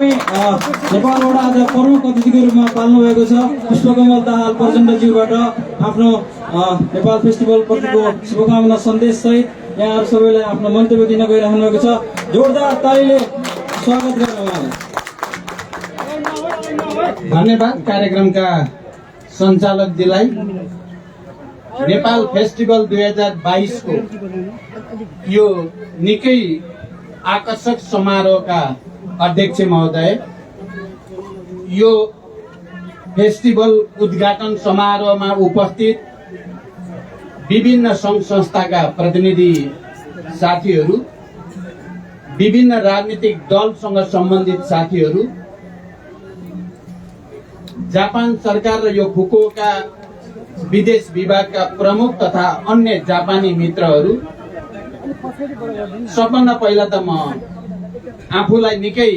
नेपालबाट आज प्रमुख अतिथिको रूपमा पाल्नु भएको छ पुष्पकमल दाहाल प्रचण्डज्यूबाट आफ्नो नेपाल फेस्टिभल प्रतिको शुभकामना सन्देश सहित यहाँहरू सबैलाई आफ्नो मन्तव्य दिन गइरहनु भएको छ। जोरदार तालीले स्वागत गरौँ उहाँलाई। धन्यवाद कार्यक्रमका सञ्चालकजीलाई। नेपाल फेस्टिभल 2022 को यो निकै आकर्षक समारोहका अध्यक्ष महोदय, यो फेस्टिभल उद्घाटन समारोहमा उपस्थित विभिन्न सङ्घ संस्थाका प्रतिनिधि साथीहरू, विभिन्न राजनीतिक दलसँग सम्बन्धित साथीहरू, जापान सरकार र यो फुकुओका विदेश विभागका प्रमुख तथा अन्य जापानी मित्रहरू, सबभन्दा पहिला त म आफूलाई निकै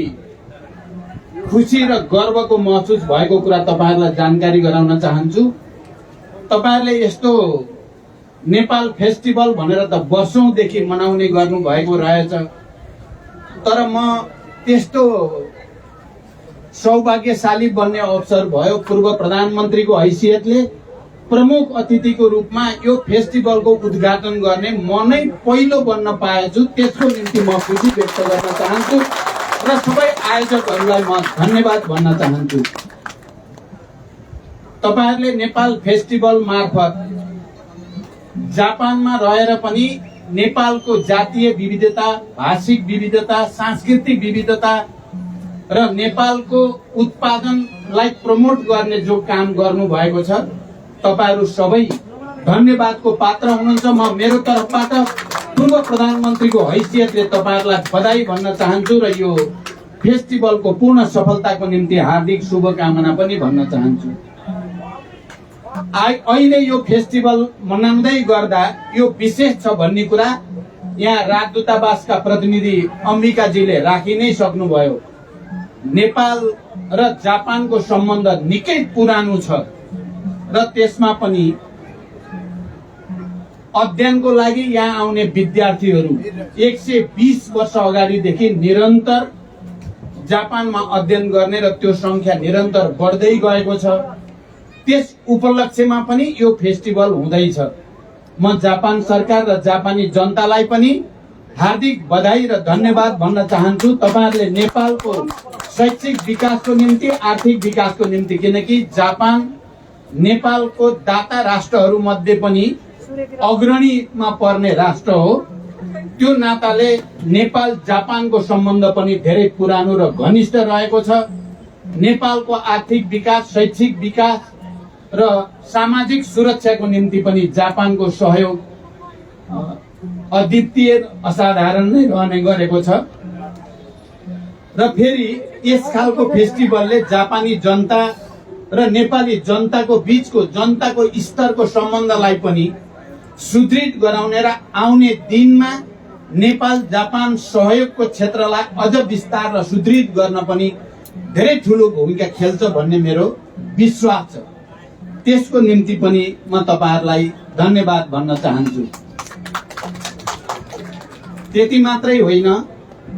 खुसी र गर्वको महसुस भएको कुरा तपाईहरुलाई जानकारी गराउन चाहन्छु। तपाईहरुले यस्तो नेपाल फेस्टिभल भनेर त वर्षौंदेखि मनाउने गर्नु भएको रहेछ, तर म त्यस्तो सौभाग्यशाली बन्ने अवसर भयो। पूर्व प्रधानमन्त्रीको हैसियतले प्रमुख अतिथिको रूपमा यो फेस्टिभलको उद्घाटन गर्ने म नै पहिलो बन्न पाएछु। त्यसको निम्ति म खुसी व्यक्त गर्न चाहन्छु र सबै आयोजकहरूलाई म धन्यवाद भन्न चाहन्छु। तपाईहरुले नेपाल फेस्टिभल मार्फत जापानमा रहेर पनि नेपालको जातीय विविधता, भाषिक विविधता, सांस्कृतिक विविधता र नेपालको उत्पादनलाई प्रमोट गर्ने जो काम गर्नु भएको छ, तपाईहरु सबै धन्यवादको पात्र हुनुहुन्छ। म मेरो तर्फबाट पूर्व प्रधानमन्त्रीको हैसियतले तपाईहरुलाई बधाई भन्न चाहन्छु र यो फेस्टिभलको पूर्ण सफलताको निम्ति हार्दिक शुभकामना पनि भन्न चाहन्छु। अहिले यो फेस्टिभल मनाउँदै गर्दा यो विशेष छ भन्ने कुरा यहाँ राजदूतावासका प्रतिनिधि अम्बिकाजीले राखि नै सक्नुभयो। नेपाल र जापानको सम्बन्ध निकै पुरानो छ र त्यसमा पनि अध्ययनको लागि यहाँ आउने विद्यार्थीहरू 120 वर्ष अगाडिदेखि निरन्तर जापानमा अध्ययन गर्ने र त्यो संख्या निरन्तर बढ्दै गएको छ। त्यस उपलक्ष्यमा पनि यो फेस्टिभल हुँदैछ। म जापान सरकार र जापानी जनतालाई पनि हार्दिक बधाई र धन्यवाद भन्न चाहन्छु। तपाईहरुले नेपालको शैक्षिक विकासको निम्ति, आर्थिक विकासको निम्ति, किनकि जापान नेपालको दाता राष्ट्रहरू मध्ये पनि अग्रणीमा पर्ने राष्ट्र हो, त्यो नाताले नेपाल जापानको सम्बन्ध पनि धेरै पुरानो र घनिष्ठ रहेको छ। नेपालको आर्थिक विकास, शैक्षिक विकास र सामाजिक सुरक्षाको निम्ति पनि जापानको सहयोग अद्वितीय, असाधारण नै रहने गरेको छ। र फेरि यस खालको फेस्टिभलले जापानी जनता र नेपाली जनताको बीचको, जनताको स्तरको सम्बन्धलाई पनि सुदृढ गराउने र आउने दिनमा नेपाल जापान सहयोगको क्षेत्रलाई अझ विस्तार र सुदृढ गर्न पनि धेरै ठूलो भूमिका खेल्छ भन्ने मेरो विश्वास छ। त्यसको निम्ति पनि म तपाईहरुलाई धन्यवाद भन्न चाहन्छु। त्यति मात्रै होइन,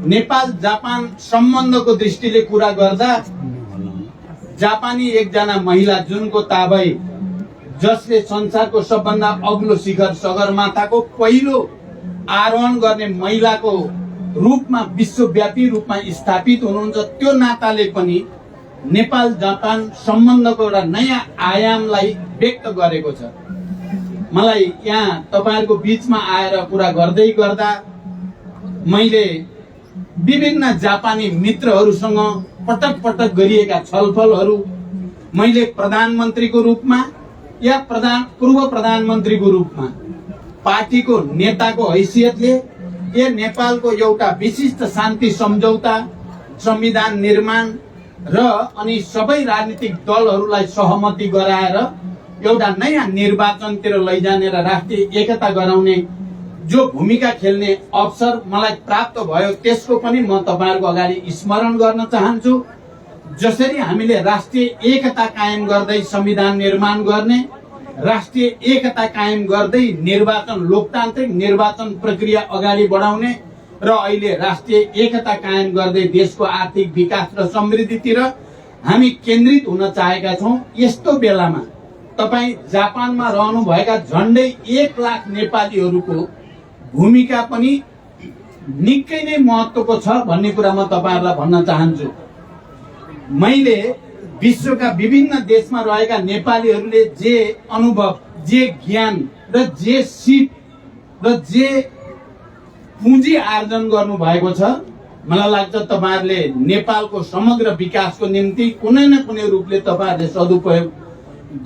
नेपाल जापान सम्बन्धको दृष्टिले कुरा गर्दा जापानी एकजना महिला जुनको ताबई, जसले संसारको सबभन्दा अग्लो शिखर सगरमाथाको पहिलो आरोहण गर्ने महिलाको रूपमा विश्वव्यापी रूपमा स्थापित हुनुहुन्छ, त्यो नाताले पनि नेपाल जापान सम्बन्धको एउटा नयाँ आयामलाई व्यक्त गरेको छ। मलाई यहाँ तपाईहरुको बीचमा आएर कुरा गर्दै गर्दा मैले विभिन्न जापानी मित्रहरूसँग पटक पटक गरिएका छलफलहरू, मैले प्रधानमन्त्रीको रूपमा या पूर्व प्रधानमन्त्रीको रूपमा, पार्टीको नेताको हैसियतले यो नेपालको एउटा विशिष्ट शान्ति सम्झौता, संविधान निर्माण र अनि सबै राजनीतिक दलहरूलाई सहमति गराएर एउटा नयाँ निर्वाचनतिर लैजाने र राष्ट्रिय एकता गराउने जो भूमिका खेल्ने अवसर मलाई प्राप्त भयो, त्यसको पनि म तपाईहरुको अगाडि स्मरण गर्न चाहन्छु। जसरी हामीले राष्ट्रिय एकता कायम गर्दै संविधान निर्माण गर्ने, राष्ट्रिय एकता कायम गर्दै निर्वाचन, लोकतान्त्रिक निर्वाचन प्रक्रिया अगाडि बढाउने, र अहिले राष्ट्रिय एकता कायम गर्दै देशको आर्थिक विकास र समृद्धितिर हामी केन्द्रित हुन चाहेका छौँ। यस्तो बेलामा तपाईँ जापानमा रहनुभएका झन्डै 1 लाख नेपालीहरूको भूमिका पनि निकै नै महत्त्वको छ भन्ने कुरा म तपाईहरुलाई भन्न चाहन्छु। मैले विश्वका विभिन्न देशमा रहेका नेपालीहरूले जे अनुभव, जे ज्ञान र जे सिप र जे पुँजी आर्जन गर्नु भएको छ, मलाई लाग्छ तपाईहरुले नेपालको समग्र विकासको निम्ति कुनै न कुनै रूपले तपाईहरुले सदुपयोग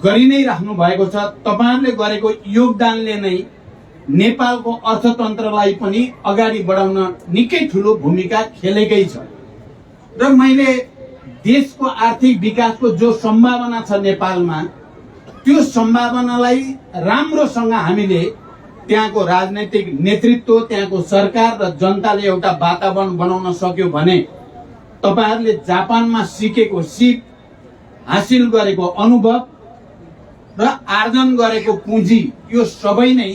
गरि नै राख्नु भएको छ। तपाईहरुले गरेको योगदानले नै नेपालको अर्थतन्त्रलाई पनि अगाडि बढाउन निकै ठूलो भूमिका खेलेकै छ। र मैले देशको आर्थिक विकासको जो सम्भावना छ नेपालमा, त्यो सम्भावनालाई राम्रोसँग हामीले त्यहाँको राजनैतिक नेतृत्व, त्यहाँको सरकार र जनताले एउटा वातावरण बनाउन सक्यो भने तपाईहरुले जापानमा सिकेको सिप, हासिल गरेको अनुभव र आर्जन गरेको पुँजी, यो सबै नै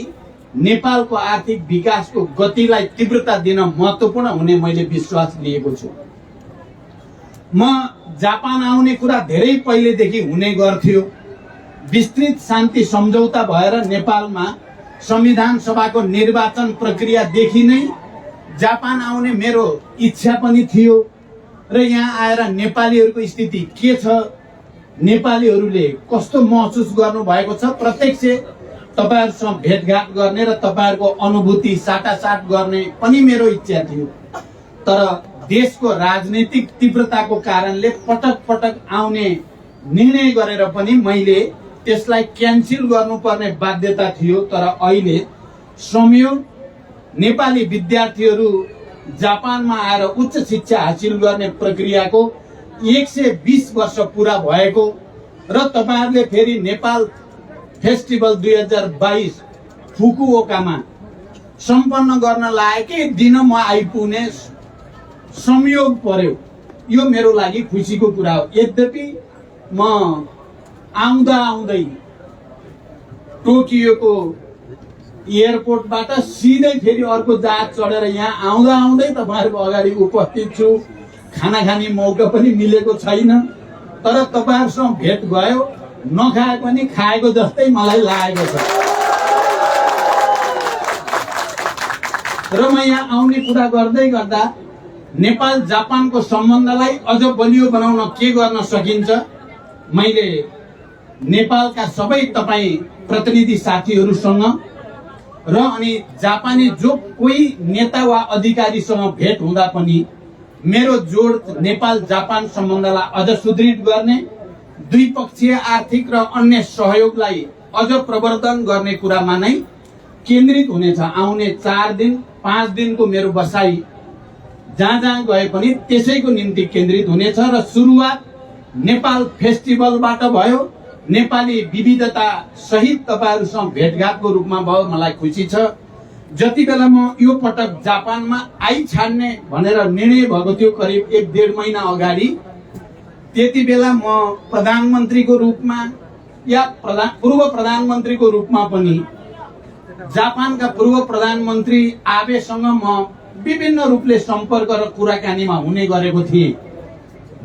नेपालको आर्थिक विकासको गतिलाई तीव्रता दिन महत्त्वपूर्ण हुने मैले विश्वास लिएको छु। म जापान आउने कुरा धेरै पहिलेदेखि हुने गर्थ्यो। विस्तृत शान्ति सम्झौता भएर नेपालमा संविधान सभाको निर्वाचन प्रक्रियादेखि नै जापान आउने मेरो इच्छा पनि थियो। र यहाँ आएर नेपालीहरूको स्थिति के छ, नेपालीहरूले कस्तो महसुस गर्नु भएको छ, प्रत्यक्ष तपाईहरुसँग भेटघाट गर्ने र तपाईहरुको अनुभूति साटासाट गर्ने पनि मेरो इच्छा थियो। तर देशको राजनीतिक तीव्रताको कारणले पटक पटक आउने निर्णय गरेर पनि मैले त्यसलाई क्यान्सल गर्नुपर्ने बाध्यता थियो। तर अहिले संयोग नेपाली विद्यार्थीहरू जापानमा आएर उच्च शिक्षा हासिल गर्ने प्रक्रियाको 120 वर्ष पूरा भएको र तपाईहरुले फेरि नेपाल फेस्टिभल 2022 फुकुओकामा सम्पन्न गर्न लागेकै दिन म आइपुग्ने संयोग पर्यो। यो मेरो लागि खुसीको कुरा हो। यद्यपि म आउँदा आउँदै टोकियोको एयरपोर्टबाट सिधै फेरि अर्को जहाज चढेर यहाँ आउँदा आउँदै तपाईहरुको अगाडि उपस्थित छु। खाना खाने मौका पनि मिलेको छैन, तर तपाईहरुसँग भेट भयो, नखाए पनि खाएको जस्तै मलाई लागेको छ। र म यहाँ आउने कुरा गर्दै गर्दा नेपाल जापानको सम्बन्धलाई अझ बलियो बनाउन के गर्न सकिन्छ, मैले नेपालका सबै तपाई प्रतिनिधि साथीहरूसँग र अनि जापानी जो कोही नेता वा अधिकारीसँग भेट हुँदा पनि मेरो जोड नेपाल जापान सम्बन्धलाई अझ सुदृढ गर्ने, द्विपक्षीय आर्थिक र अन्य सहयोगलाई अझ प्रवर्धन गर्ने कुरामा नै केन्द्रित हुनेछ। आउने 4 दिन 5 दिनको मेरो बसाई जहाँ जहाँ गए पनि त्यसैको निम्ति केन्द्रित हुनेछ। र सुरुवात नेपाल फेस्टिभलबाट भयो, नेपाली विविधता सहित तपाईहरुसँग भेटघाटको रूपमा भयो। मलाई खुसी छ। जति बेला म यो पटक जापानमा छाड्ने भनेर निर्णय भएको थियो करिब 1-1.5 महिना अगाडि, त्यति बेला म प्रधानमन्त्रीको रूपमा या पूर्व प्रधानमन्त्रीको रूपमा पनि जापानका पूर्व प्रधानमन्त्री आबेसँग म विभिन्न रूपले सम्पर्क र कुराकानीमा हुने गरेको थिएँ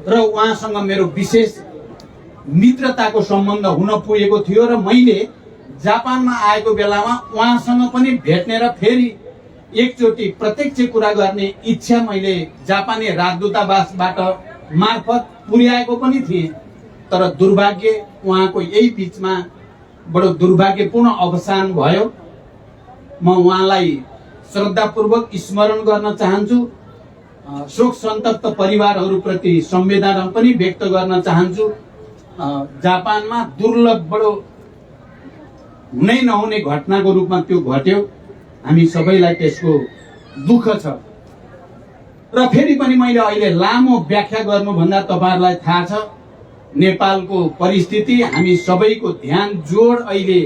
र उहाँसँग मेरो विशेष मित्रताको सम्बन्ध हुन पुगेको थियो। र मैले जापानमा आएको बेलामा उहाँसँग पनि भेट्ने र फेरि एकचोटि प्रत्यक्ष कुरा गर्ने इच्छा मैले जापानी राजदूतावासबाट मार्फत पुर्याएको पनि थिएँ। तर दुर्भाग्य उहाँको यही बीचमा बडो दुर्भाग्यपूर्ण अवसान भयो। म उहाँलाई श्रद्धापूर्वक स्मरण गर्न चाहन्छु। शोक सन्तप्त परिवारहरूप्रति संवेदना पनि व्यक्त गर्न चाहन्छु। जापानमा दुर्लभ बडो हुनै नहुने घटनाको रूपमा त्यो घट्यो। हामी सबैलाई त्यसको दुःख छ। र फेरि पनि मैले अहिले लामो व्याख्या गर्नुभन्दा तपाईहरुलाई थाहा छ नेपालको परिस्थिति, हामी सबैको ध्यान जोड अहिले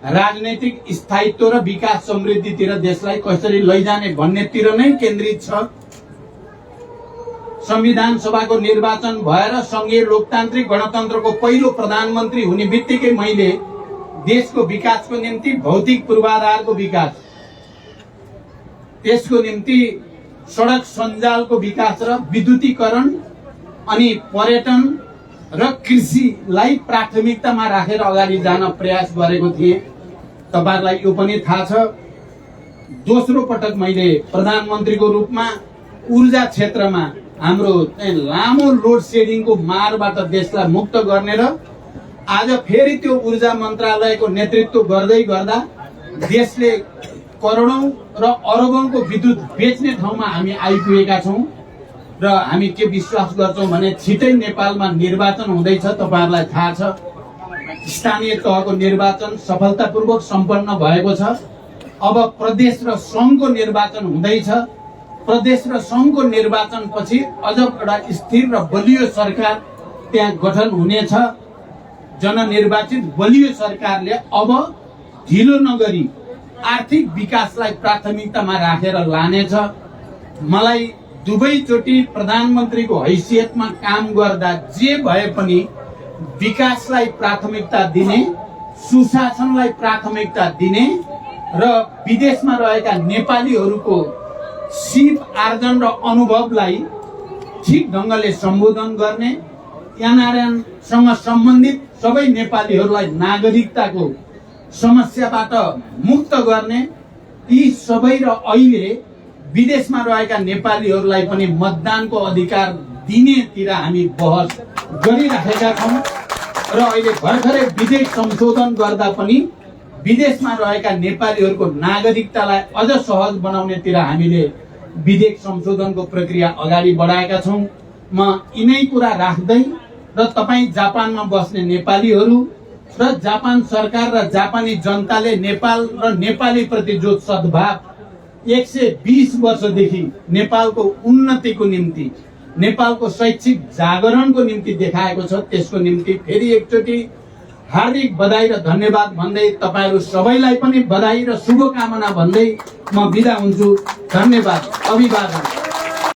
राजनैतिक स्थायित्व र विकास समृद्धितिर देशलाई कसरी लैजाने भन्नेतिर नै केन्द्रित छ। संविधान सभाको निर्वाचन भएर संघीय लोकतान्त्रिक गणतन्त्रको पहिलो प्रधानमन्त्री हुने बित्तिकै मैले देशको विकासको निम्ति भौतिक पूर्वाधारको विकास, त्यसको निम्ति सडक सञ्जालको विकास र विद्युतीकरण अनि पर्यटन र कृषिलाई प्राथमिकतामा राखेर अगाडि जान प्रयास गरेको थिएँ। तपाईहरुलाई यो पनि थाहा छ, दोस्रो पटक मैले प्रधानमन्त्रीको रूपमा ऊर्जा क्षेत्रमा हाम्रो लामो लोड सेडिङको मारबाट देशलाई मुक्त गर्ने र आज फेरि त्यो ऊर्जा मन्त्रालयको नेतृत्व गर्दै गर्दा देशले करोडौं र अरबौंको विद्युत बेच्ने ठाउँमा हामी आइपुगेका छौं र हामी के विश्वास गर्छौं भने छिटै नेपालमा निर्वाचन हुँदैछ। तपाईहरुलाई थाहा छ, स्थानीय तहको निर्वाचन सफलतापूर्वक सम्पन्न भएको छ। अब प्रदेश र संघको निर्वाचन हुँदैछ। प्रदेश र संघको निर्वाचन पछि अझ एउटा स्थिर र बलियो सरकार त्यहाँ गठन हुनेछ। जननिर्वाचित बलियो सरकारले अब ढिलो नगरी आर्थिक विकासलाई प्राथमिकतामा राखेर लानेछ। मलाई दुवैचोटि प्रधानमन्त्रीको हैसियतमा काम गर्दा जे भए पनि विकासलाई प्राथमिकता दिने, सुशासनलाई प्राथमिकता दिने र विदेशमा रहेका नेपालीहरूको सिप आर्जन र अनुभवलाई ठिक ढंगले सम्बोधन गर्ने, एनआरएनसँग सम्बन्धित सबै नेपालीहरूलाई नागरिकताको समस्याबाट मुक्त गर्ने, यी सबै र अहिले विदेशमा रहेका नेपालीहरूलाई पनि मतदानको अधिकार दिनेतिर हामी बहस गरिराखेका छौं र अहिले भर्खरै विधेयक संशोधन गर्दा पनि विदेशमा रहेका नेपालीहरूको नागरिकतालाई अझ सहज बनाउनेतिर हामीले विधेयक संशोधनको प्रक्रिया अगाडि बढाएका छौं। म यिनै कुरा राख्दै र तपाई जापानमा बस्ने नेपालीहरू र जापान सरकार र जापानी जनताले नेपाल र नेपाली प्रति जो सद्भाव 120 वर्षदेखि नेपालको उन्नतिको निम्ति, नेपालको शैक्षिक जागरणको निम्ति देखाएको छ, त्यसको निम्ति फेरि एकचोटि हार्दिक बधाई र धन्यवाद भन्दै तपाईहरु सबैलाई पनि बधाई र शुभकामना भन्दै म बिदा हुन्छु। धन्यवाद, अभिवादन।